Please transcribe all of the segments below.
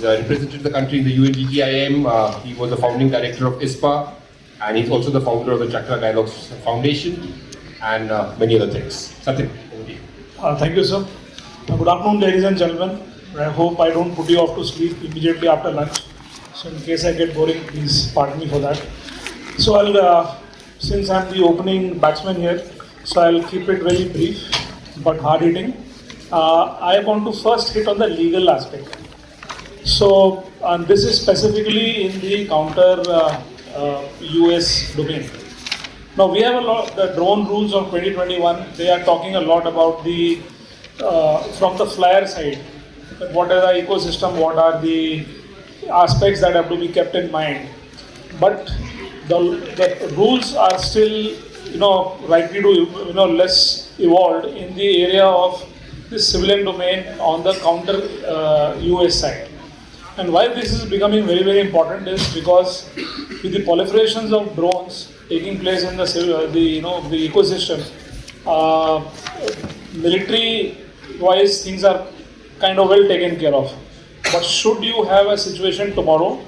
He's represented the country in the UNGGIM. He was the founding director of ISPA, and he's also the founder of the Chakra Dialogues Foundation, and many other things. Satyan, over to you. Thank you, sir. Good afternoon, ladies and gentlemen. I hope I don't put you off to sleep immediately after lunch. So in case I get boring, please pardon me for that. So since I'm the opening batsman here, so I'll keep it very brief but hard hitting. I want to first hit on the legal aspect. So this is specifically in the counter US domain. Now we have a lot, the drone rules of 2021, they are talking a lot about the, from the flyer side, what are the ecosystem, what are the aspects that have to be kept in mind. But the rules are still, likely to, less evolved in the area of the civilian domain on the counter US side. And why this is becoming very, very important is because with the proliferations of drones taking place in the ecosystem, military-wise things are kind of well taken care of. But should you have a situation tomorrow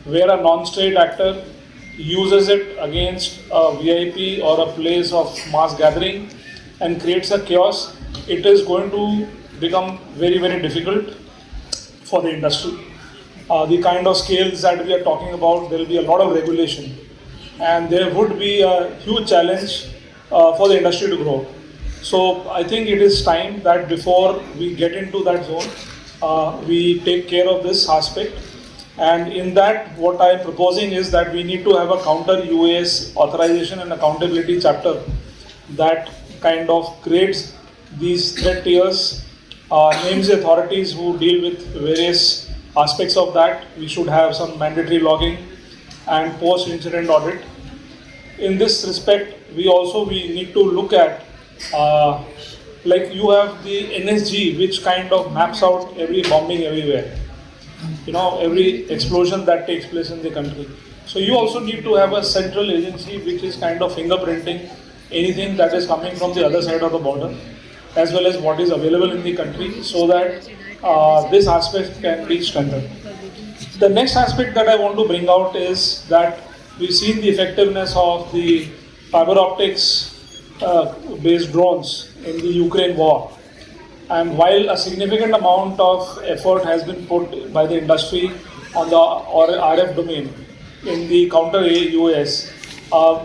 where a non-state actor uses it against a VIP or a place of mass gathering and creates a chaos, it is going to become very, very difficult for the industry. The kind of scales that we are talking about, there will be a lot of regulation, and there would be a huge challenge for the industry to grow. So I think it is time that before we get into that zone, we take care of this aspect. And in that, what I am proposing is that we need to have a counter US authorization and accountability chapter that kind of creates these threat tiers, names the authorities who deal with various aspects of that. We should have some mandatory logging and post-incident audit. In this respect, we need to look at, like you have the NSG, which kind of maps out every bombing everywhere, every explosion that takes place in the country. So you also need to have a central agency which is kind of fingerprinting anything that is coming from the other side of the border, as well as what is available in the country, so that this aspect can be strengthened. The next aspect that I want to bring out is that we've seen the effectiveness of the fiber optics based drones in the Ukraine war. And while a significant amount of effort has been put by the industry on the RF domain in the counter US,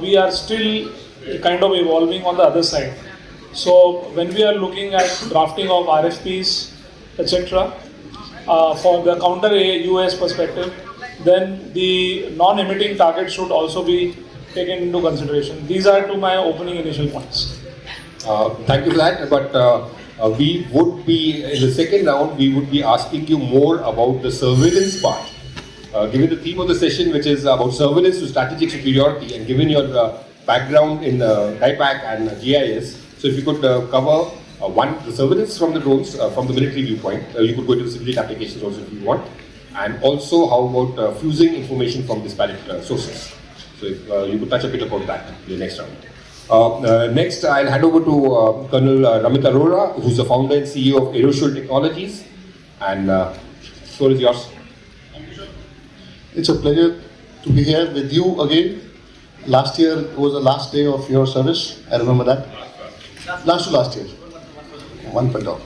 we are still kind of evolving on the other side. So when we are looking at drafting of RFPs, etc., for the counter US perspective, then the non-emitting target should also be taken into consideration. These are to my opening initial points. Thank you for that. But we would be, in the second round, we would be asking you more about the surveillance part. Given the theme of the session, which is about surveillance to strategic superiority, and given your background in DIPAC and GIS, so if you could cover the surveillance from the drones, from the military viewpoint, you could go into the civilian applications also if you want, and also how about fusing information from disparate sources. So if you could touch a bit about that in the next round. Next, I'll hand over to Colonel Ramit Arora, who's the founder and CEO of Aerosol Technologies, and the floor is yours. It's a pleasure to be here with you again. Last year was the last day of your service, I remember that. Last to last year. One per dog.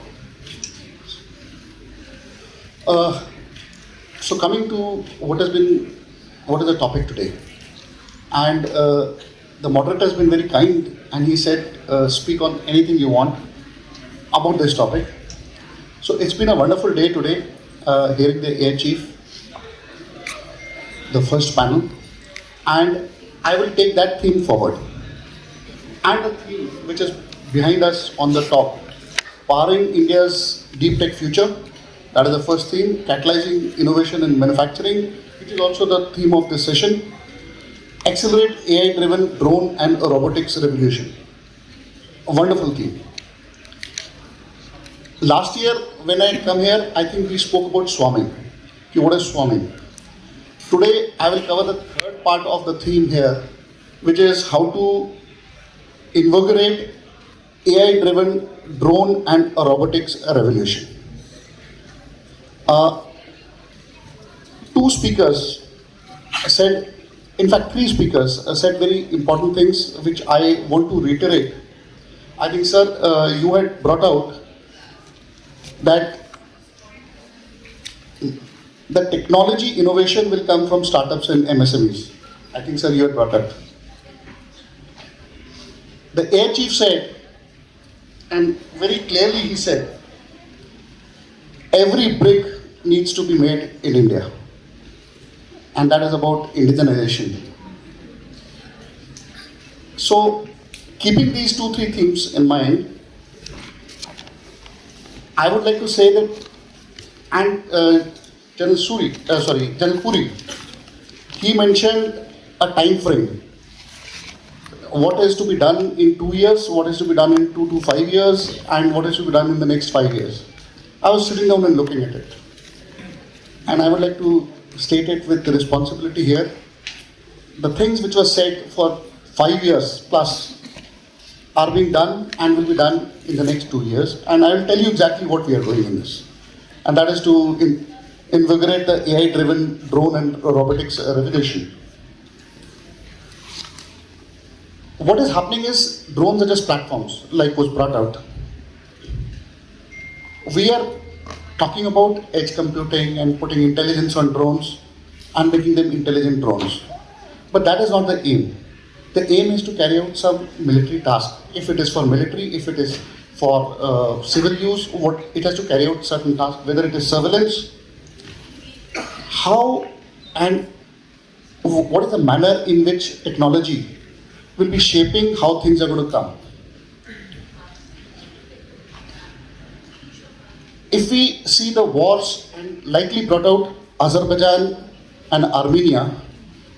So coming to what is the topic today, and the moderator has been very kind, and he said speak on anything you want about this topic. So it's been a wonderful day today, hearing the Air Chief, the first panel, and I will take that theme forward. And the theme which is behind us on the top, powering India's deep tech future, that is the first theme. Catalyzing innovation in manufacturing, which is also the theme of this session. Accelerate AI-driven drone and robotics revolution. A wonderful theme. Last year, when I come here, I think we spoke about swarming. What is swarming? Today, I will cover the third part of the theme here, which is how to invigorate AI-driven drone and robotics revolution. speakers said, in fact, three speakers said very important things which I want to reiterate. I think, sir, you had brought out that the technology innovation will come from startups and MSMEs. I think, sir, you had brought up. The Air Chief said, and very clearly he said, every brick needs to be made in India. And that is about indigenization. So, keeping these 2-3 themes in mind, I would like to say that, and General Puri, he mentioned a time frame. What is to be done in 2 years, what is to be done in 2 to 5 years, and what is to be done in the next 5 years. I was sitting down and looking at it. And I would like to state it with the responsibility here. The things which were said for 5 years plus are being done and will be done in the next 2 years. And I will tell you exactly what we are doing in this. And that is to invigorate the AI-driven drone and robotics revolution. What is happening is drones are just platforms, like was brought out. We are talking about edge computing and putting intelligence on drones and making them intelligent drones. But that is not the aim. The aim is to carry out some military task. If it is for military, if it is for civil use, it has to carry out certain tasks, whether it is surveillance, how and what is the manner in which technology will be shaping how things are going to come. If we see the wars, and likely brought out, Azerbaijan and Armenia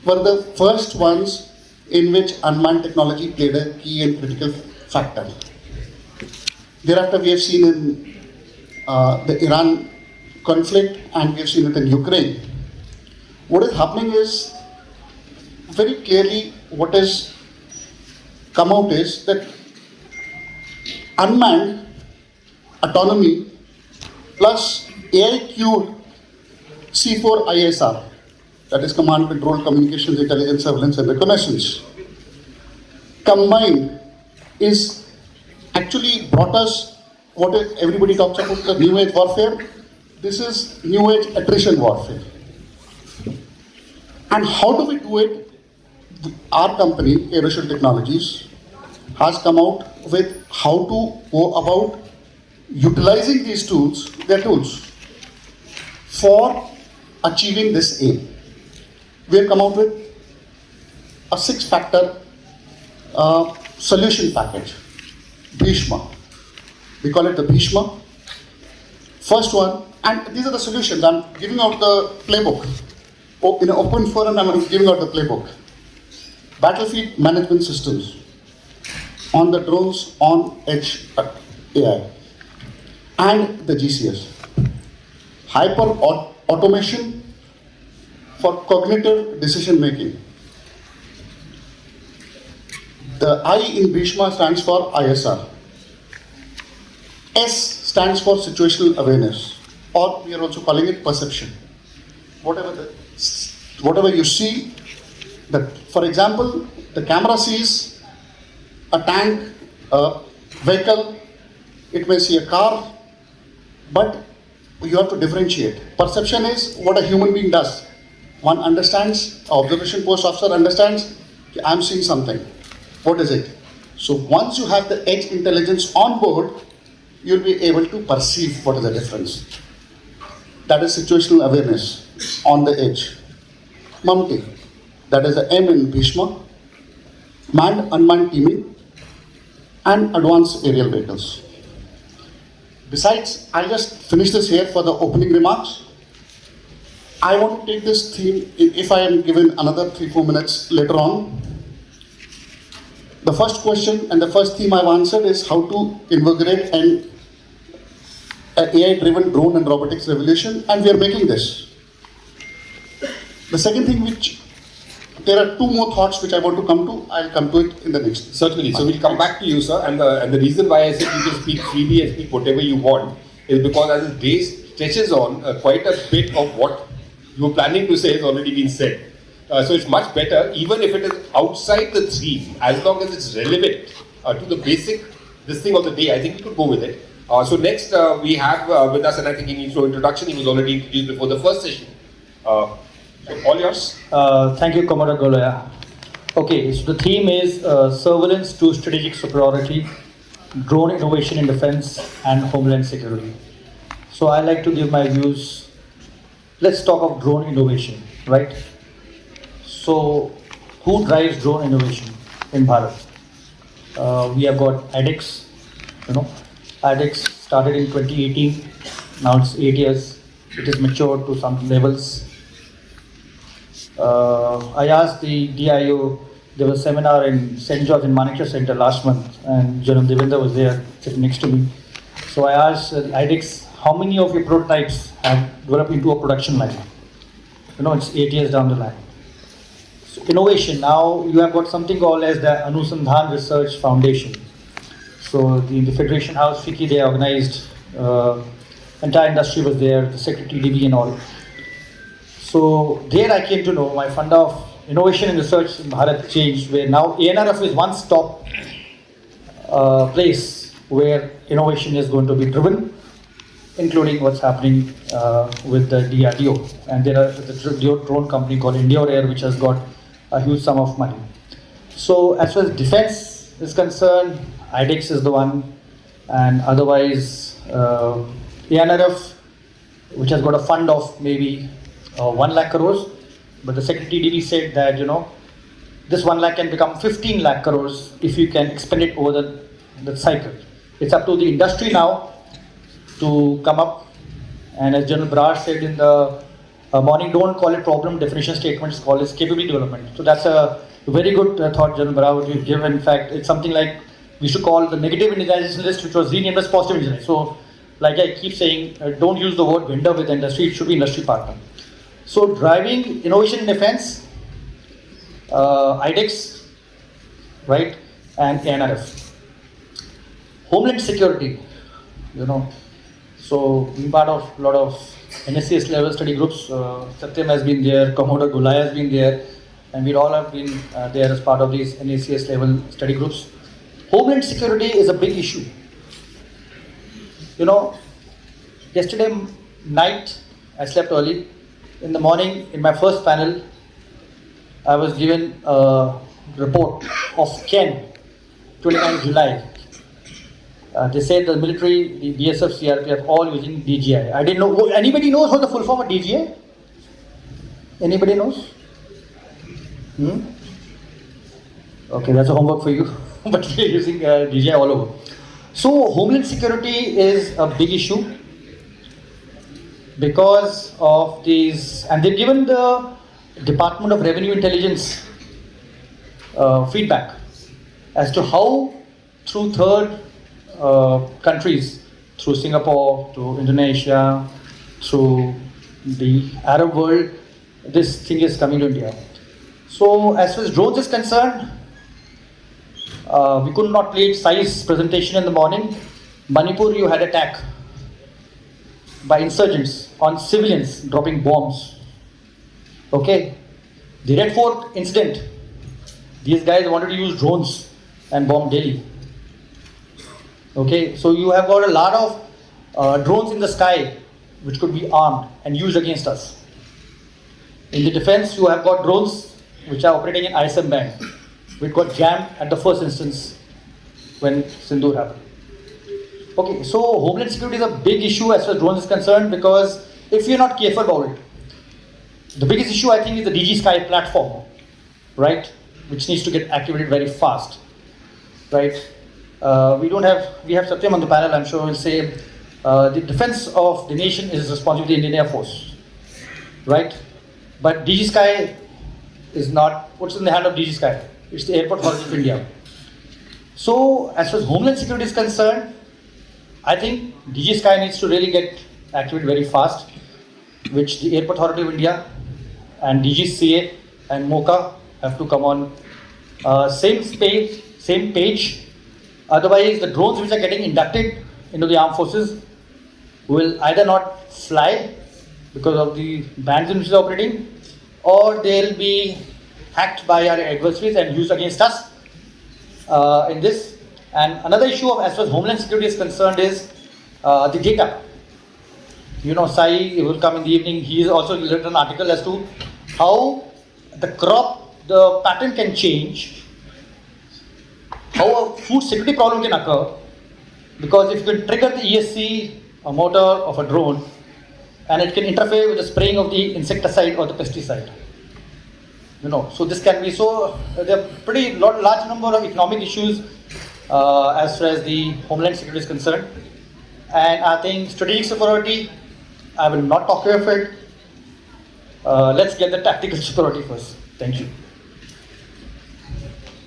were the first ones in which unmanned technology played a key and critical factor. Thereafter, we have seen in the Iran conflict, and we have seen it in Ukraine. What is happening is, very clearly, what has come out is that unmanned autonomy plus AI-cued C4 ISR, that is command, control, communications, intelligence, surveillance, and reconnaissance, combined is actually brought us what everybody talks about, the new age warfare. This is new age attrition warfare. And how do we do it? Our company, Aeroshield Technologies, has come out with how to go about utilizing these tools, their tools, for achieving this aim. We have come out with a 6-factor solution package, Bhishma. We call it the Bhishma. First one, and these are the solutions. I'm giving out the playbook. In an open forum, I'm giving out the playbook. Battlefield management systems on the drones, on edge AI, and the GCS. Hyper automation for cognitive decision making. The I in Bhishma stands for ISR. S stands for situational awareness, or we are also calling it perception. Whatever you see, for example, the camera sees a tank, a vehicle, it may see a car, but you have to differentiate. Perception is what a human being does. One understands, an observation post officer understands, I'm seeing something. What is it? So once you have the edge intelligence on board, you'll be able to perceive what is the difference. That is situational awareness on the edge. MUMT, that is the M in Bhishma, manned unmanned teaming, and advanced aerial vehicles. Besides, I'll just finish this here for the opening remarks. I want to take this theme, if I am given another 3-4 minutes later on. The first question and the first theme I've answered is how to invigorate an AI-driven drone and robotics revolution, and we are making this. The second thing there are 2 more thoughts which I want to come to. I'll come to it in the next. Certainly. So we'll come back to you, sir. And the reason why I said you can speak freely and speak whatever you want is because as the day stretches on, quite a bit of what you were planning to say has already been said. So it's much better, even if it is outside the theme, as long as it's relevant to the basic this thing of the day. I think we could go with it. So next we have with us, and I think he needs no introduction. He was already introduced before the first session. So all yours. Thank you, Commander Golaya. Okay, so the theme is surveillance to strategic superiority, drone innovation in defense, and homeland security. So I like to give my views. Let's talk of drone innovation, right? So who drives drone innovation in Bharat? We have got IDEX, IDEX started in 2018, now it's 8 years, it is matured to some levels. I asked the DIO, there was a seminar in St. George in Manekshaw Center last month, and Janam Devendra was there sitting next to me. So I asked IDEX, how many of your prototypes have developed into a production line? It's 8 years down the line. So innovation, now you have got something called as the Anusandhan Research Foundation. So in the Federation House, FICCI, they organized, entire industry was there, the Secretary DB and all. So there I came to know my fund of innovation and research in Bharat changed, where now ANRF is one stop place where innovation is going to be driven, including what's happening with the DRDO. And there are the drone company called Endeavour Air, which has got a huge sum of money. So as far as defense is concerned, IDEX is the one, and otherwise ANRF, which has got a fund of maybe 1 lakh crores, but the Secretary DB said that this 1 lakh can become 15 lakh crores if you can expend it over the cycle. It's up to the industry now to come up, and as General Brar said in the morning, don't call it problem definition statements, call it capability development. So that's a very good thought General Brar would give. In fact, it's something like we should call the negative indigenization list, which was renamed as positive indigenization. So like I keep saying, don't use the word vendor with the industry, it should be industry partner. So driving innovation in defense, IDEX, right, and ANRF. Homeland security, so being part of a lot of NSCS level study groups, Satyam has been there, Commodore Golaya has been there, and we all have been there as part of these NSCS level study groups. Homeland security is a big issue. Yesterday night I slept early. In the morning, in my first panel, I was given a report of Ken, 29 July. They said the military, the BSF, CRPF, all using DGI. I didn't know. Anybody knows what the full form of DGI? Anybody knows? Okay, that's a homework for you. But we're using DGI all over. So Homeland security is a big issue because of these, and they've given the Department of Revenue Intelligence feedback as to how through third countries, through Singapore, to Indonesia, through the Arab world, this thing is coming to India. So as far as drones is concerned, we could not play size presentation in the morning. Manipur, you had attack by insurgents on civilians dropping bombs. Okay, the Red Fort incident, these guys wanted to use drones and bomb Delhi. Okay, so you have got a lot of drones in the sky which could be armed and used against us. In the defense, you have got drones which are operating in ISM band, which got jammed at the first instance when Sindoor happened. Okay, so Homeland security is a big issue as far as drones is concerned, because if you're not careful about it, the biggest issue I think is the DG Sky platform, right, which needs to get activated very fast, right. We have Satyam on the panel, I'm sure he'll say the defense of the nation is responsibility of the Indian Air Force, right, but DG Sky is not, what's in the hand of DG Sky? It's the Airport Authority of India. So as far as Homeland security is concerned, I think DG Sky needs to really get activated very fast, which the Airport Authority of India and DGCA and MOCA have to come on same page. Otherwise, the drones which are getting inducted into the armed forces will either not fly because of the bands in which they're operating, or they'll be hacked by our adversaries and used against us in this. And another issue of as far as Homeland Security is concerned is the data. You know, Sai will come in the evening. He has also written an article as to how the pattern can change, how a food security problem can occur, because if you can trigger the ESC motor of a drone, and it can interfere with the spraying of the insecticide or the pesticide. You know, so this can be there are pretty large number of economic issues as far as the Homeland Security is concerned. And I think strategic superiority, I will not talk of it. Let's get the tactical superiority first. Thank you.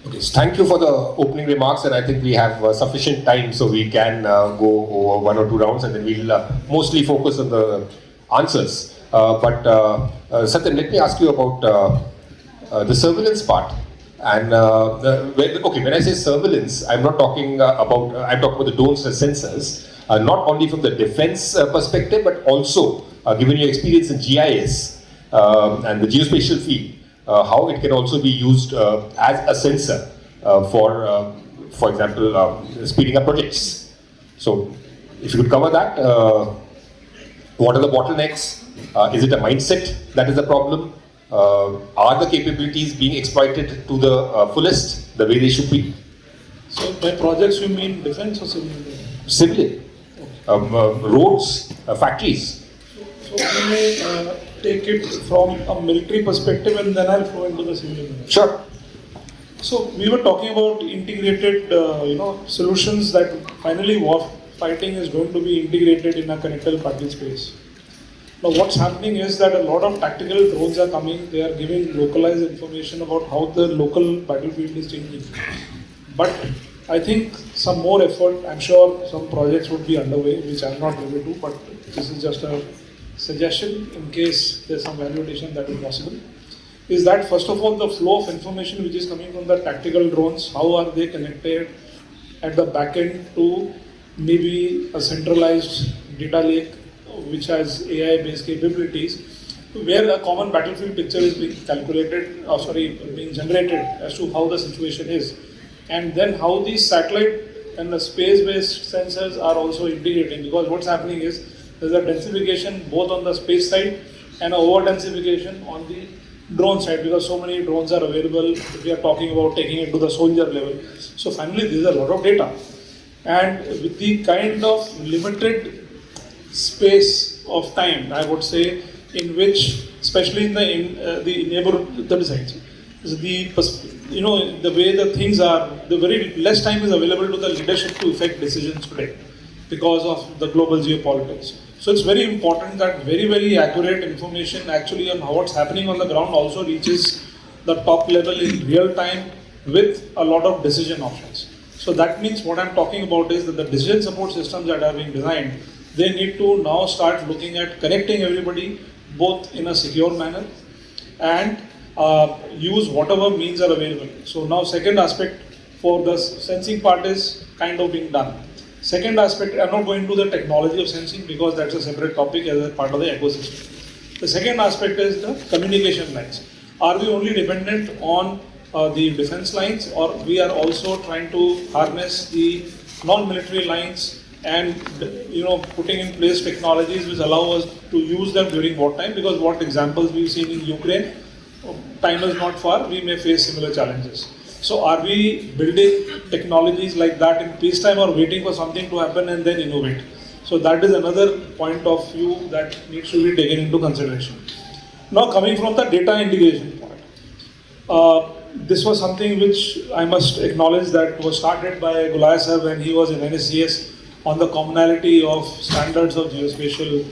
Okay, so thank you for the opening remarks, and I think we have sufficient time so we can go over one or two rounds, and then we'll mostly focus on the answers. Satyan, let me ask you about the surveillance part. And when I say surveillance, I'm not talking I'm talking about the drones as sensors, not only from the defense perspective, but also given your experience in GIS and the geospatial field. How it can also be used as a sensor for example, speeding up projects. So, if you could cover that, what are the bottlenecks? Is it a mindset that is the problem? Are the capabilities being exploited to the fullest, the way they should be? So, by projects you mean defense or civilian? Civilian. Roads, factories. So, we may take it from a military perspective and then I'll flow into the civilian. Sure. So we were talking about integrated, solutions that finally war fighting is going to be integrated in a connected battle space. Now what's happening is that a lot of tactical drones are coming, they are giving localized information about how the local battlefield is changing. But I think some more effort, I'm sure some projects would be underway, which I'm not able to, but this is just a suggestion in case there's some validation that is possible. Is that first of all the flow of information which is coming from the tactical drones, how are they connected at the back end to maybe a centralized data lake which has AI based capabilities, where a common battlefield picture is being being generated as to how the situation is, and then how these satellite and the space based sensors are also integrating, because what's happening is there's a densification both on the space side and a over densification on the drone side, because so many drones are available. We are talking about taking it to the soldier level. So finally, there is a lot of data, and with the kind of limited space of time, I would say, in which, especially in the neighborhood sides, the way the things are, the very less time is available to the leadership to effect decisions today because of the global geopolitics. So it's very important that very, very accurate information actually on what's happening on the ground also reaches the top level in real time with a lot of decision options. So that means what I'm talking about is that the decision support systems that are being designed, they need to now start looking at connecting everybody both in a secure manner and use whatever means are available. So now second aspect for the sensing part is kind of being done. Second aspect, I'm not going to the technology of sensing because that's a separate topic as a part of the ecosystem. The second aspect is the communication lines. Are we only dependent on the defense lines, or we are also trying to harness the non-military lines and putting in place technologies which allow us to use them during wartime, because what examples we've seen in Ukraine, time is not far, we may face similar challenges. So are we building technologies like that in peacetime or waiting for something to happen and then innovate? So that is another point of view that needs to be taken into consideration. Now coming from the data integration part, this was something which I must acknowledge that was started by Gulaya sir when he was in NSCS on the commonality of standards of geospatial,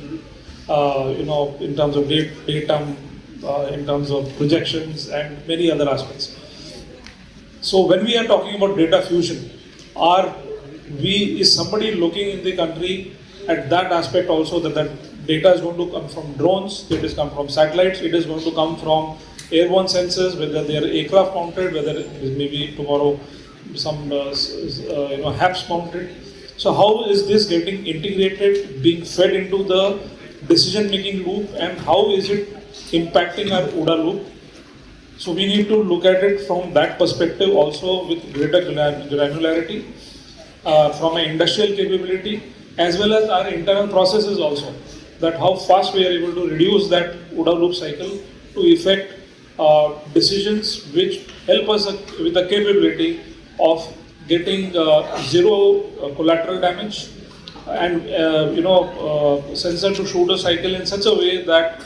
in terms of data, in terms of projections and many other aspects. So when we are talking about data fusion, is somebody looking in the country at that aspect also, that data is going to come from drones, it is come from satellites, it is going to come from airborne sensors, whether they are aircraft mounted, whether it is maybe tomorrow some HAPS mounted. So how is this getting integrated, being fed into the decision-making loop and how is it impacting our OODA loop. So we need to look at it from that perspective also with greater granularity, from an industrial capability as well as our internal processes also, that how fast we are able to reduce that OODA loop cycle to effect decisions which help us with the capability of getting zero collateral damage and sensor to shooter cycle in such a way that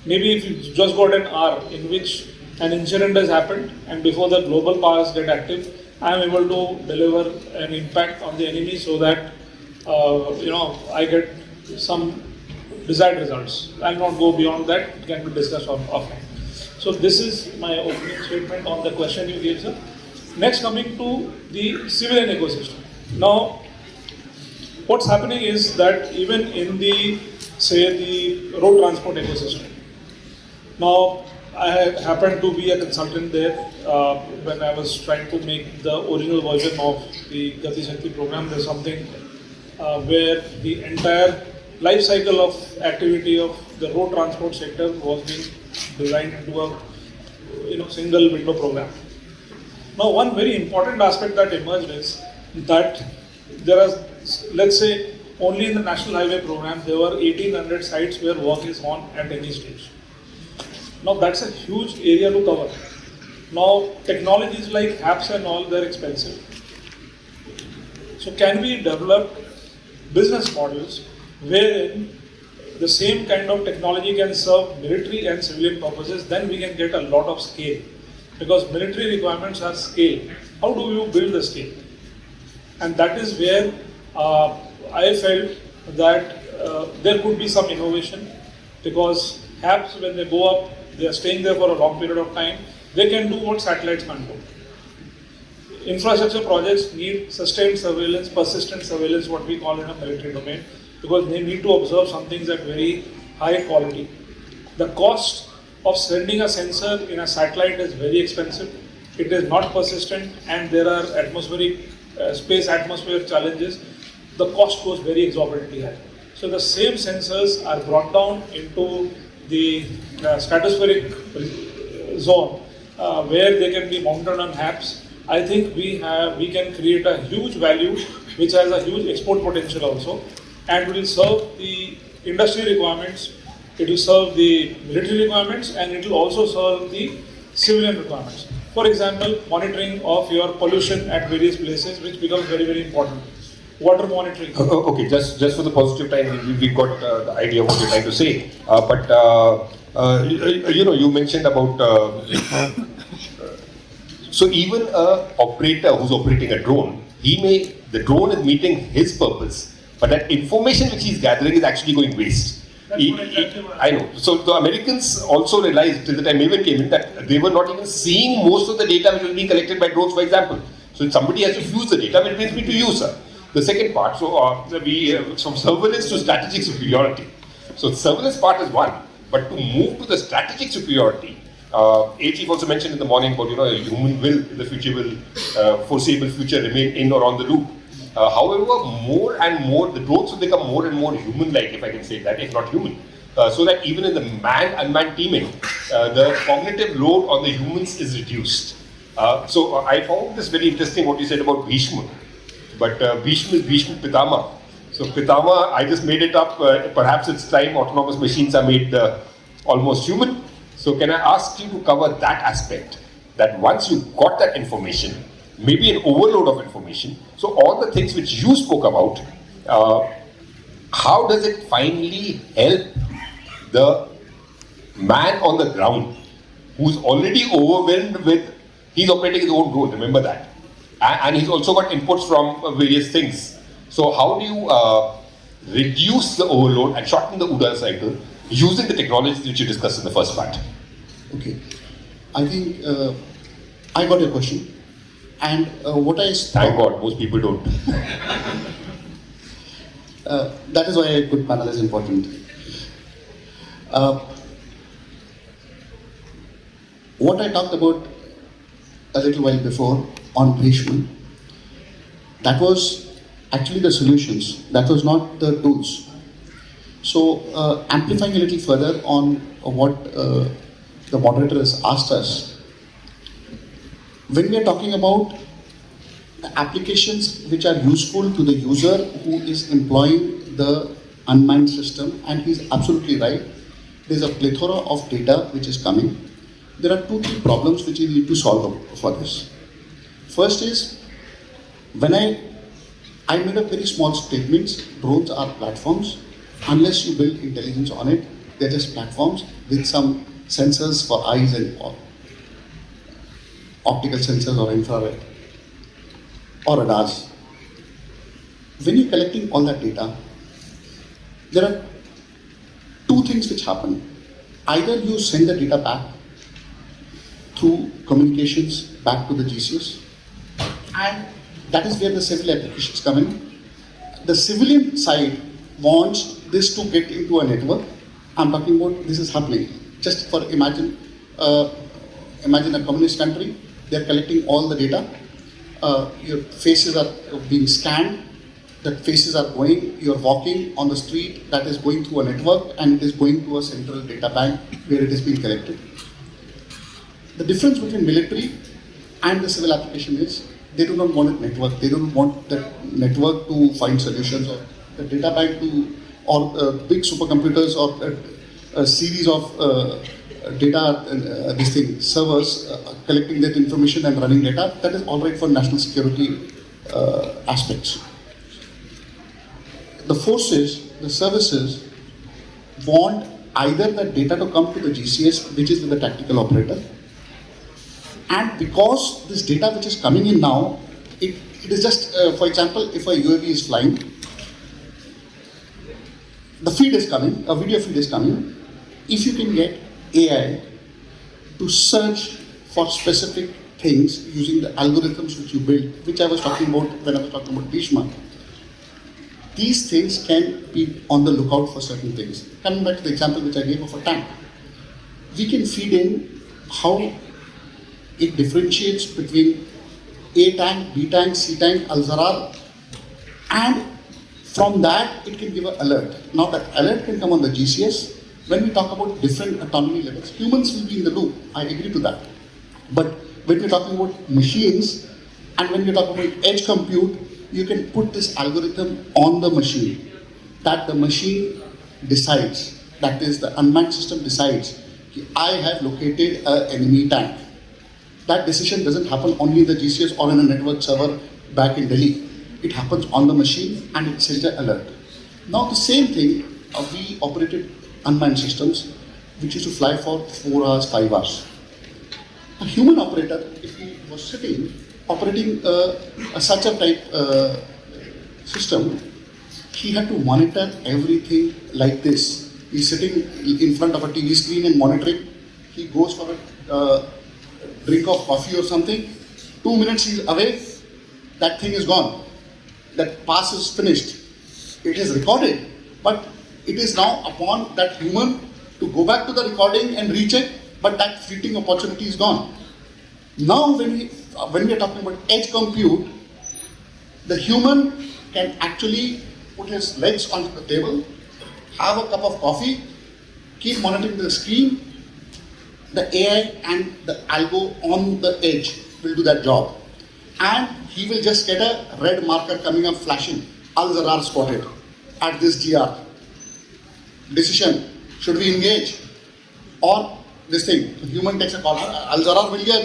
maybe if you just got an hour in which an incident has happened and before the global powers get active, I am able to deliver an impact on the enemy so that I get some desired results. I will not go beyond that, it can be discussed offline. So this is my opening statement on the question you gave, sir. Next, coming to the civilian ecosystem. Now, what's happening is that even in the, say, the road transport ecosystem, now I happened to be a consultant there when I was trying to make the original version of the Gati Shakti program. There's something where the entire life cycle of activity of the road transport sector was being designed into a single window program. Now, one very important aspect that emerged is that there are, let's say, only in the National Highway program, there were 1800 sites where work is on at any stage. Now, that's a huge area to cover. Now, technologies like apps and all, they're expensive. So, can we develop business models wherein the same kind of technology can serve military and civilian purposes? Then we can get a lot of scale. Because military requirements are scale. How do you build the scale? And that is where I felt that there could be some innovation, because apps, when they go up, they are staying there for a long period of time. They can do what satellites can't do. Infrastructure projects need sustained surveillance, persistent surveillance, what we call in a military domain, because they need to observe some things at very high quality. The cost of sending a sensor in a satellite is very expensive. It is not persistent, and there are atmospheric, space atmosphere challenges. The cost goes very exorbitantly high. So the same sensors are brought down into the stratospheric zone where they can be mounted on HAPS. I think we can create a huge value which has a huge export potential also, and will serve the industry requirements, it will serve the military requirements, and it will also serve the civilian requirements. For example, monitoring of your pollution at various places, which becomes very, very important. Water monitoring. Okay, just for the positive time, we've got the idea of what you're trying to say. You mentioned about so even an operator who's operating a drone, the drone is meeting his purpose, but that information which he's gathering is actually going waste. I know. So the Americans also realized till the time Maven came in that they were not even seeing most of the data which was being collected by drones, for example. So somebody has to fuse the data, which brings me to you, sir. The second part, from surveillance to strategic superiority. So the surveillance part is one, but to move to the strategic superiority, Chief also mentioned in the morning about a human will in the future will foreseeable future remain in or on the loop. However, more and more the drones will become more and more human-like, if I can say that, if not human. So that even in the manned-unmanned teaming, the cognitive load on the humans is reduced. So I found this very interesting what you said about Bhishma. But Bhishma is Bhishma Pitama. So Pitama, I just made it up. Perhaps it's time autonomous machines are made almost human. So can I ask you to cover that aspect? That once you got that information, maybe an overload of information, so all the things which you spoke about, how does it finally help the man on the ground who's already overwhelmed with, he's operating his own drone, remember that. And he's also got inputs from various things. So how do you reduce the overload and shorten the OODA cycle using the technologies which you discussed in the first part? Okay. I think I got your question. And what I... Thank God, most people don't. That is why a good panel is important. What I talked about a little while before on Bhishma, that was actually the solutions. That was not the tools. So amplifying a little further on what the moderator has asked us, when we are talking about applications which are useful to the user who is employing the unmanned system, and he's absolutely right, there's a plethora of data which is coming. There are 2-3 problems which we need to solve for this. First is, when I made a very small statements, drones are platforms. Unless you build intelligence on it, they're just platforms with some sensors for eyes and optical sensors or infrared or radars. When you're collecting all that data, there are 2 things which happen. Either you send the data back through communications back to the GCS, and that is where the civil applications come in. The civilian side wants this to get into a network. I'm talking about this is happening. Just for imagine a communist country, they're collecting all the data. Your faces are being scanned, the faces are going, you're walking on the street, that is going through a network and it is going to a central data bank where it is being collected. The difference between military and the civil application is they do not want a network, they don't want the network to find solutions or the data bank to, or big supercomputers or a series of data, servers collecting that information and running data. That is all right for national security aspects. The forces, the services want either the data to come to the GCS, which is with the tactical operator, and because this data which is coming in now, it is just, for example, if a UAV is flying, the feed is coming, a video feed is coming. If you can get AI to search for specific things using the algorithms which you build, which I was talking about when I was talking about Bhishma, these things can be on the lookout for certain things. Coming back to the example which I gave of a tank, we can feed in how it differentiates between A tank, B tank, C tank, Al-Zarar, and from that it can give an alert. Now that alert can come on the GCS. When we talk about different autonomy levels, humans will be in the loop, I agree to that. But when we're talking about machines, and when we're talking about edge compute, you can put this algorithm on the machine, that the machine decides, that is the unmanned system decides, I have located an enemy tank. That decision doesn't happen only in the GCS or in a network server back in Delhi. It happens on the machine and it sends an alert. Now the same thing, we operated unmanned systems which used to fly for 4 hours, 5 hours. A human operator, if he was sitting, operating such a type system, he had to monitor everything like this. He's sitting in front of a TV screen and monitoring. He goes for a drink of coffee or something. 2 minutes he's away, that thing is gone. That pass is finished. It is recorded, but it is now upon that human to go back to the recording and recheck, but that fleeting opportunity is gone. Now when we are talking about edge compute, the human can actually put his legs onto the table, have a cup of coffee, keep monitoring the screen. The AI and the algo on the edge will do that job. And he will just get a red marker coming up flashing, Al-Zarar spotted at this GR. Decision, should we engage? Or this thing, the human takes a call, Al-Zarar मिल गया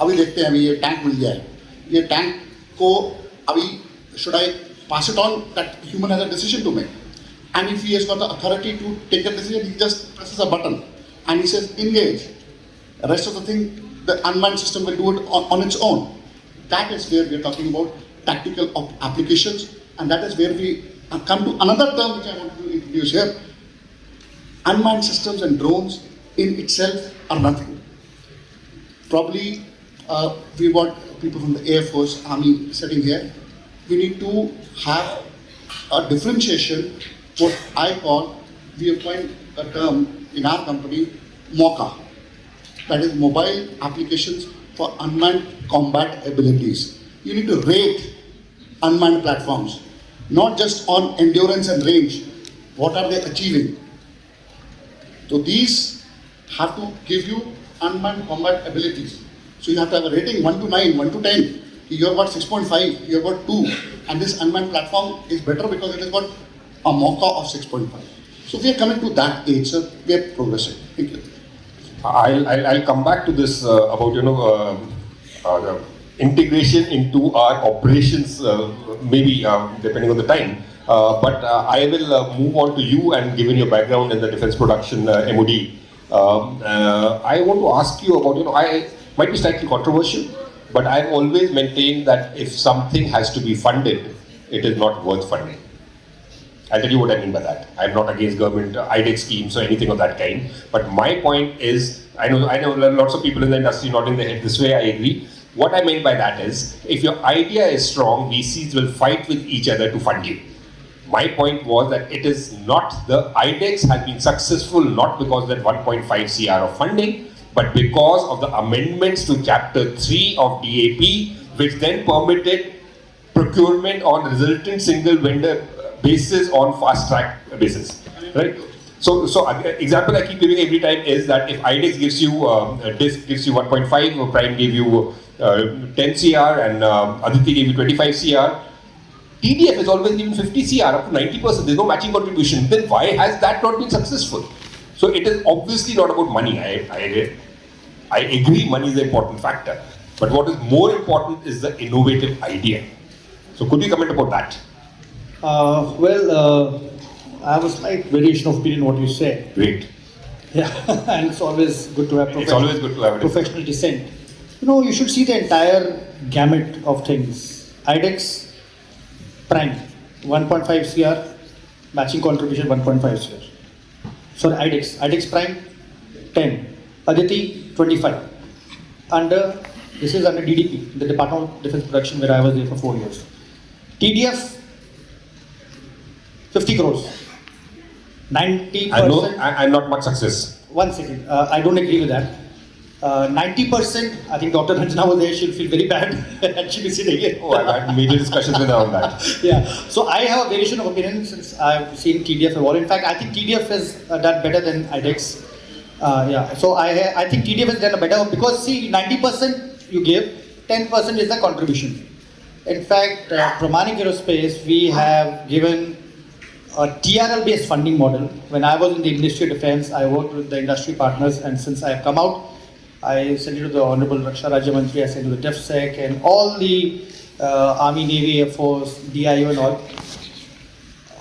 अभी देखते हैं अभी ये tank मिल गया है. ये tank को अभी, should I pass it on? That human has a decision to make. And if he has got the authority to take the decision, he just presses a button and he says engage. The rest of the thing, the unmanned system will do it on its own. That is where we are talking about tactical applications, and that is where we come to another term which I want to introduce here. Unmanned systems and drones in itself are nothing. Probably we want people from the Air Force, Army sitting here. We need to have a differentiation, what I call, we have coined a term in our company, MOCA. That is Mobile Applications for Unmanned Combat Abilities. You need to rate unmanned platforms, not just on endurance and range, What are they achieving? So these have to give you unmanned combat abilities. So you have to have a rating 1 to 9, 1 to 10. You have got 6.5, you have got 2. And this unmanned platform is better because it has got a mocha of 6.5. So we are coming to that age, sir. We are progressing. Thank you. I'll come back to this about the integration into our operations, maybe depending on the time. But I will move on to you, and given your background in the defense production MOD, I want to ask you about, I might be slightly controversial, but I've always maintained that if something has to be funded, it is not worth funding. I'll tell you what I mean by that. I'm not against government IDEX schemes or anything of that kind. But my point is, I know lots of people in the industry nodding their head this way, I agree. What I mean by that is, if your idea is strong, VCs will fight with each other to fund you. My point was that it is not, the IDEX has been successful not because of that 1.5 CR of funding, but because of the amendments to Chapter 3 of DAP, which then permitted procurement on resultant single vendor basis on fast track basis, right? So example I keep giving every time is that if IDEX gives you, DISC gives you 1.5, Prime gave you 10 CR and Aditi gave you 25 CR, TDF has always given 50 CR up to 90%, there's no matching contribution, then why has that not been successful? So it is obviously not about money, I agree money is an important factor, but what is more important is the innovative idea. So could you comment about that? I have a slight variation of opinion on what you said. Great. Yeah, and it's always good to have professional dissent. You should see the entire gamut of things. IDEX, Prime, 1.5 CR, matching contribution 1.5 CR. Sorry, IDEX Prime, 10. Aditi, 25. This is under DDP, the Department of Defense Production, where I was there for 4 years. TDF, 50 crores. 90%. I'm not much success. One second, I don't agree with that. 90%, I think Dr. Ranjana was there, she'll feel very bad and she'll be sitting here. Oh, I've had major discussions with her on that. Yeah, so I have a variation of opinion since I've seen TDF evolve. In fact, I think TDF has done better than IDEX. So I think TDF has done a better, because see, 90% you give, 10% is the contribution. In fact, Pramanik Aerospace, we have given a TRL based funding model. When I was in the Ministry of Defense, I worked with the industry partners, and since I have come out, I sent it to the Honorable Raksha Rajya Mantri, I sent it to the DefSec and all the Army, Navy, Air Force, DIO and all.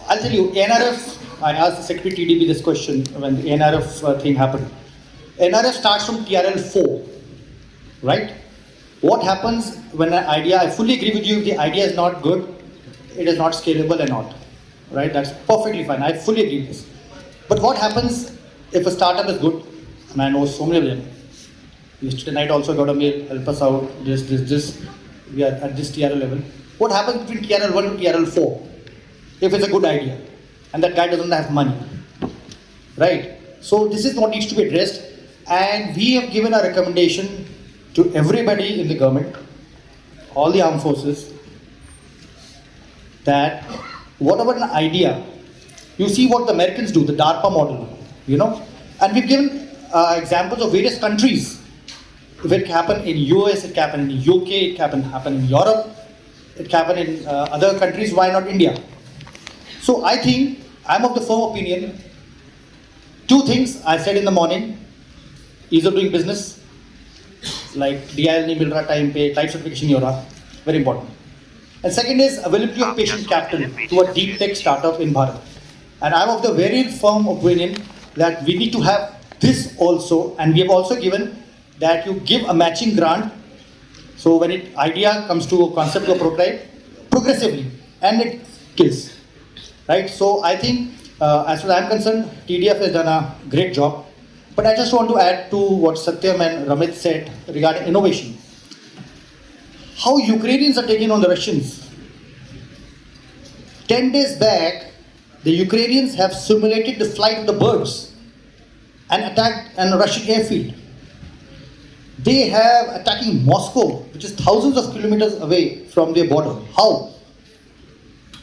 I'll tell you, NRF, I asked the Secretary TDB this question when the NRF thing happened. NRF starts from TRL 4, right? What happens when an idea, I fully agree with you, if the idea is not good, it is not scalable and not, right? That's perfectly fine, I fully agree with this. But what happens if a startup is good, and I know so many of them. Yesterday night also got a mail, help us out, this, we are at this TRL level. What happens between TRL 1 to TRL 4? If it's a good idea, and that guy doesn't have money, right? So this is what needs to be addressed, and we have given a recommendation to everybody in the government, all the armed forces, that whatever an idea, you see what the Americans do, the DARPA model, and we've given examples of various countries. If it can happen in US, it can happen in UK, it can happen in Europe, it can happen in other countries, why not India? So I think, I'm of the firm opinion, 2 things I said in the morning: ease of doing business, like DIL nahi mil raha time pe, type certification nahi ho raha, very important. And second is availability of patient capital to a deep tech startup in Bharat. And I'm of the very firm opinion that we need to have this also, and we have also given that you give a matching grant, so when idea comes to a concept to a prototype, progressively, and it kills, right? So I think, as far as I'm concerned, TDF has done a great job, but I just want to add to what Satyam and Ramit said regarding innovation. How Ukrainians are taking on the Russians. 10 days back, the Ukrainians have simulated the flight of the birds and attacked a Russian airfield. They have attacking Moscow, which is thousands of kilometers away from their border. How?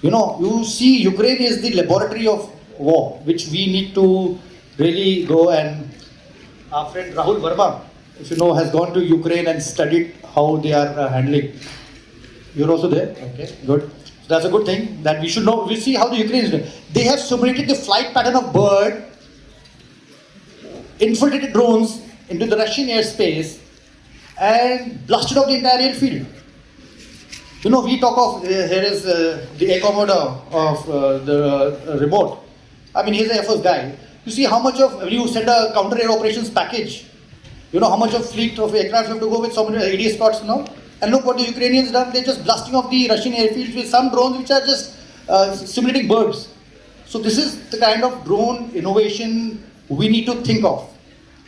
You see, Ukraine is the laboratory of war, which we need to really go. And our friend Rahul Verma, if you know, has gone to Ukraine and studied how they are handling. You're also there? Okay, good. So that's a good thing that we should know. We see how the Ukrainians do. They have simulated the flight pattern of bird, infiltrated drones into the Russian airspace, and blasted off the entire airfield. You know, we talk of, here is the air commodore of the remote. I mean, he's an Air Force guy. You see how much of, when you send a counter air operations package, you know how much of fleet of aircraft you have to go with, so many 80 escorts now. And look what the Ukrainians done, they're just blasting off the Russian airfields with some drones which are just simulating birds. So this is the kind of drone innovation we need to think of,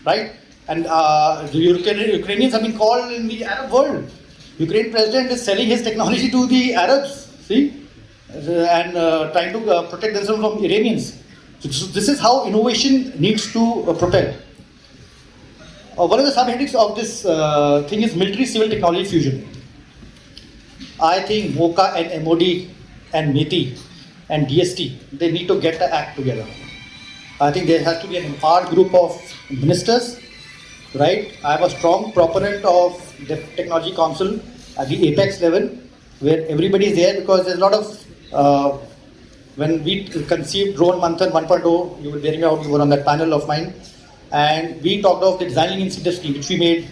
right? And the Ukrainians have been called in the Arab world. Ukraine president is selling his technology to the Arabs, see, and trying to protect themselves from Iranians. So this is how innovation needs to propel. One of the subheadings of this thing is military-civil technology fusion. I think MOCA and MOD and MITI and DST, they need to get the act together. I think there has to be an empowered group of ministers, right? I am a strong proponent of the Technology Council at the apex level, where everybody is there, because there's a lot of, when we conceived Drone Manthan 1.0, you were bearing out, you were on that panel of mine, and we talked of the designing incentive scheme, which we made,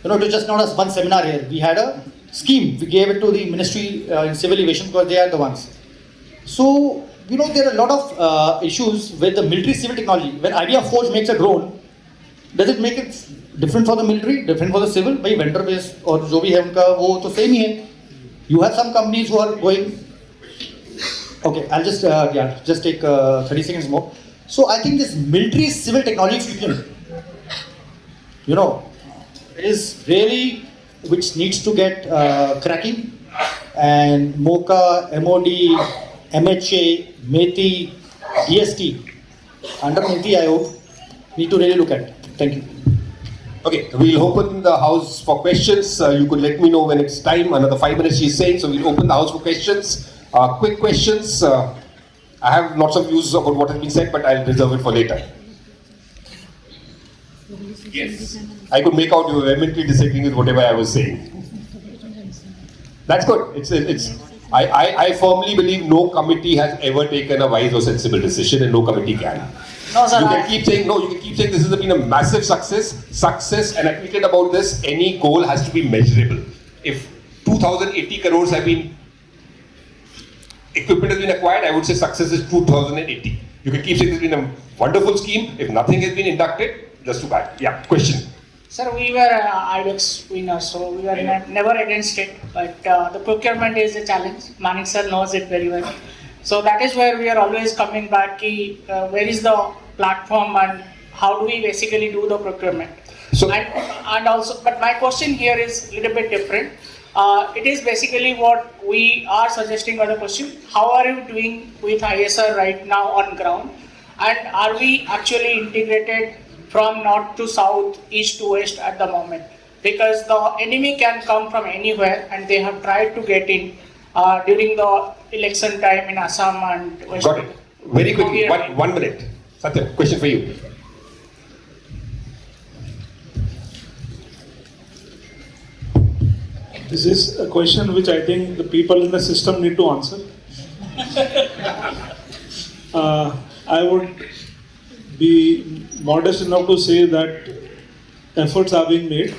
you know, it was just not as one seminar here. We had a scheme, we gave it to the Ministry in Civil Aviation, because they are the ones. So, you know, there are a lot of issues with the military civil technology. When Idea Forge makes a drone, does it make it different for the military, different for the civil? By vendor based or जो भी है उनका वो तो same ही है. You have some companies who are going. Okay, I'll just just take 30 seconds more. So I think this military civil technology fusion, you know, is really which needs to get cracking, and MOCA, MOD, MHA, METI, DST, under NITI Aayog, need to really look at it. Thank you. Okay, we'll open the house for questions. You could let me know when it's time. Another 5 minutes, she's saying. So we'll open the house for questions. Quick questions. I have lots of views about what has been said, but I'll reserve it for later. Yes. I could make out you were vehemently disagreeing with whatever I was saying. That's good. I firmly believe no committee has ever taken a wise or sensible decision, and no committee can. No, sir, you can keep saying no. You can keep saying this has been a massive success, and I tweeted about this. Any goal has to be measurable. If 2,080 crores have been equipment has been acquired, I would say success is 2,080. You can keep saying this has been a wonderful scheme. If nothing has been inducted, just too bad. Yeah. Question. Sir, we were IBEX winners, so we were never against it. But the procurement is a challenge. Manik sir knows it very well. So that is where we are always coming back. Where is the platform and how do we basically do the procurement? So, and also, but my question here is a little bit different. It is basically what we are suggesting on the question. How are you doing with ISR right now on ground? And are we actually integrated from north to south, east to west at the moment? Because the enemy can come from anywhere, and they have tried to get in during the election time in Assam and West. Got it. Very quickly, one minute. Satya, question for you. This is a question which I think the people in the system need to answer. I would be modest enough to say that efforts are being made,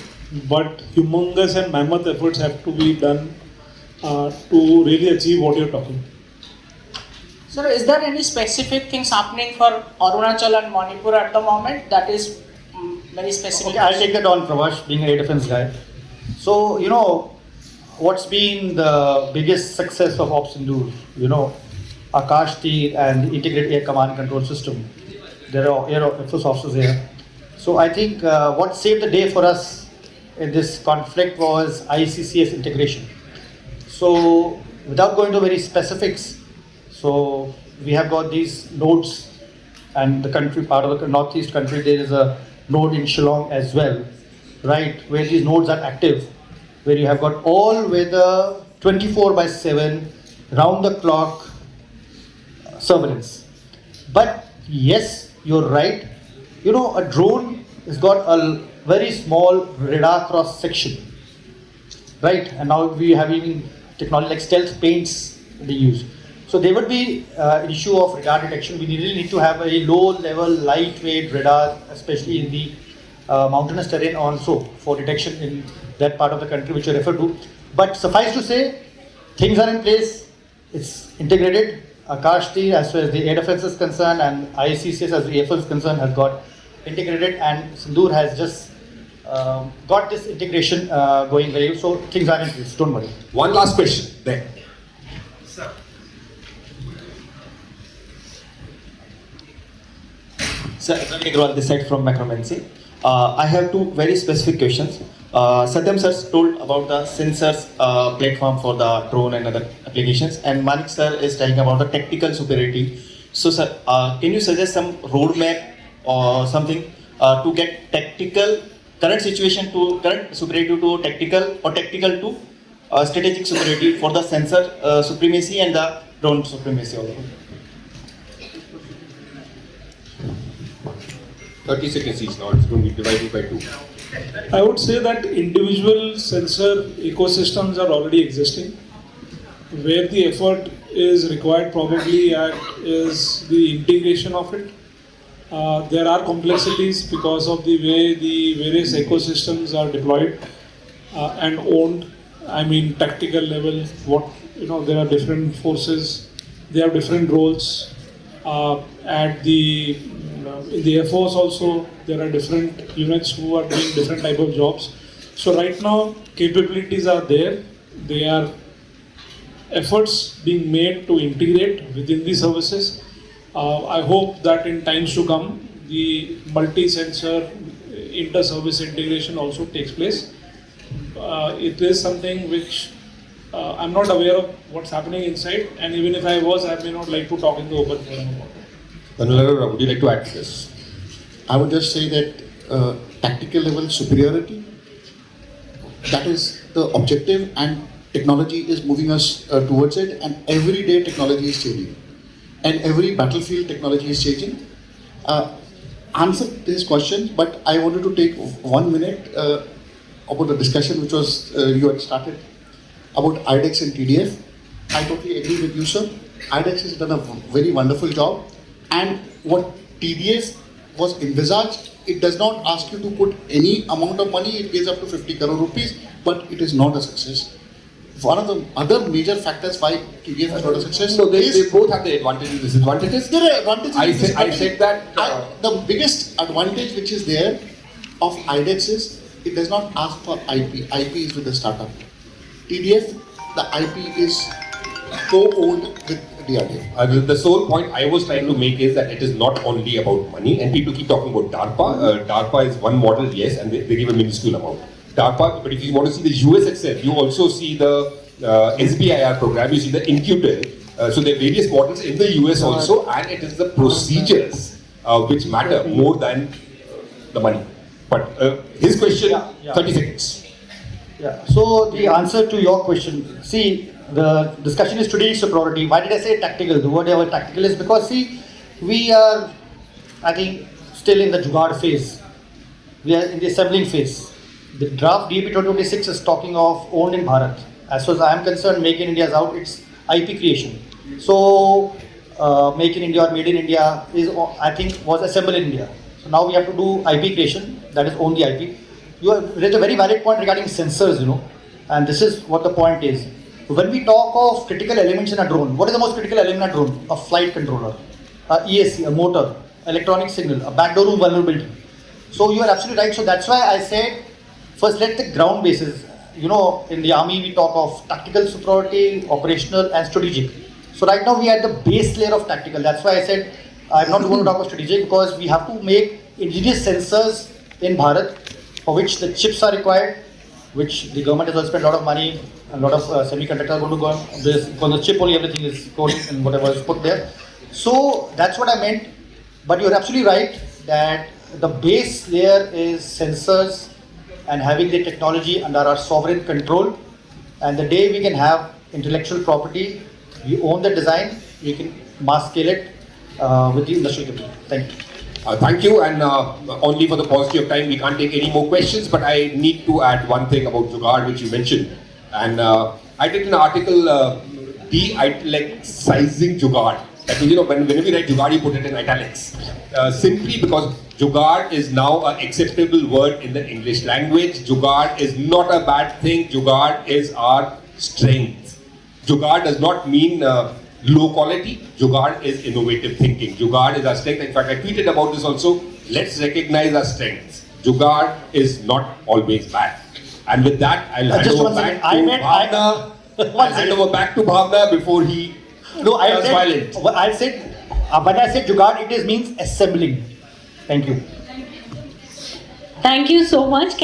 but humongous and mammoth efforts have to be done to really achieve what you're talking. Sir, is there any specific things happening for Arunachal and Manipur at the moment that is very specific? Okay, I'll take that on, Pravash, being an air defense guy. So, you know, what's been the biggest success of Ops Sindoor? You know, Akash Tir and the Integrated Air Command and Control System. There are Air Force officers here. So I think what saved the day for us in this conflict was ICCS integration. So without going to very specifics, so we have got these nodes, and the country, part of the northeast country, there is a node in Shillong as well, right, where these nodes are active, where you have got all weather 24/7 round the clock surveillance. But yes, you're right. You know, a drone has got a very small radar cross section, right? And now we have even technology like stealth paints they use. So there would be an issue of radar detection. We really need to have a low-level, lightweight radar, especially in the mountainous terrain also for detection in that part of the country which you refer to. But suffice to say, things are in place. It's integrated. Akash, as far as the air defense is concerned, and ICCS as the Air Force is concerned, has got integrated, and Sindoor has just got this integration going very well. So things are in place. Don't worry. One last question there. Sir, Ravi Agrawal, this side from Macromancy. I have two very specific questions. Satyam sir told about the sensors platform for the drone and other applications, and Manik sir is telling about the tactical superiority. So, sir, can you suggest some roadmap or something to get tactical current situation to current superiority to tactical or tactical to strategic superiority for the sensor supremacy and the drone supremacy also? 30 seconds each now, it's going to be divided by 2. I would say that individual sensor ecosystems are already existing. Where the effort is required probably is the integration of it. There are complexities because of the way the various ecosystems are deployed and owned. I mean, tactical level, there are different forces, they have different roles. In the Air Force also, there are different units who are doing different type of jobs. So right now, capabilities are there. There are efforts being made to integrate within the services. I hope that in times to come, the multi-sensor inter-service integration also takes place. It is something which I'm not aware of what's happening inside, and even if I was, I may not like to talk in the open forum about it. Tanula, would you like to add to this? I would just say that tactical level superiority, that is the objective, and technology is moving us towards it, and every day technology is changing. And every battlefield technology is changing. Answer this question, but I wanted to take 1 minute about the discussion which was you had started about IDEX and TDF. I totally agree with you, sir. IDEX has done a very wonderful job. And what TDF was envisaged, it does not ask you to put any amount of money, it gives up to 50 crore rupees, but it is not a success. One of the other major factors why TDF is not a success So they is both have the advantages and disadvantages. there are advantages. I said that the biggest advantage which is there of IDEX is it does not ask for IP. IP is with the startup. TDF, the IP is co-owned with DRDO. The sole point I was trying to make is that it is not only about money, and people keep talking about DARPA. DARPA is one model, yes, and they give a minuscule amount. DARPA, but if you want to see the US itself, you also see the SBIR program, you see the Incutel. So there are various models in the US also, and it is the procedures which matter more than the money. But his question, 30 seconds. Yeah. So the answer to your question, see, the discussion is strategic superiority. Why did I say tactical? The word ever tactical is because, see, we are, I think, still in the jugaad phase. We are in the assembling phase. The draft DAP 2026 is talking of owned in Bharat. As far as I am concerned, Make in India is out. It's IP creation. So, Make in India or Made in India is, I think, was assembled in India. So now we have to do IP creation, that is own the IP. You have raised a very valid point regarding sensors, and this is what the point is. When we talk of critical elements in a drone, what is the most critical element in a drone? A flight controller, a ESC, a motor, electronic signal, a backdoor room vulnerability. So you are absolutely right. So that's why I said, first let the ground basis. In the army we talk of tactical superiority, operational and strategic. So right now we are at the base layer of tactical. That's why I said I'm not going to talk about strategic, because we have to make indigenous sensors in Bharat, for which the chips are required, which the government has also spent a lot of money, a lot of semiconductors are going to go on this, because the chip only everything is coding and whatever is put there. So that's what I meant. But you're absolutely right that the base layer is sensors and having the technology under our sovereign control. And the day we can have intellectual property, we own the design, we can mass scale it, with the industrial community. Thank you. Thank you, and only for the paucity of time, we can't take any more questions, but I need to add one thing about Jugaad, which you mentioned. And I did an article de-italicizing Jugaad. That means, whenever you write Jugaad, you put it in italics. Simply because Jugaad is now an acceptable word in the English language. Jugaad is not a bad thing. Jugaad is our strength. Jugaad does not mean low quality. Jugaad is innovative thinking. Jugaad is our strength. In fact, I tweeted about this also. Let's recognize our strengths. Jugaad is not always bad. And with that, I'll hand Just over one back second. to Bhavna. I'll hand over back to Bhavna before he turns violent. I said, when I said Jugaad, it means assembling. Thank you. Thank you so much.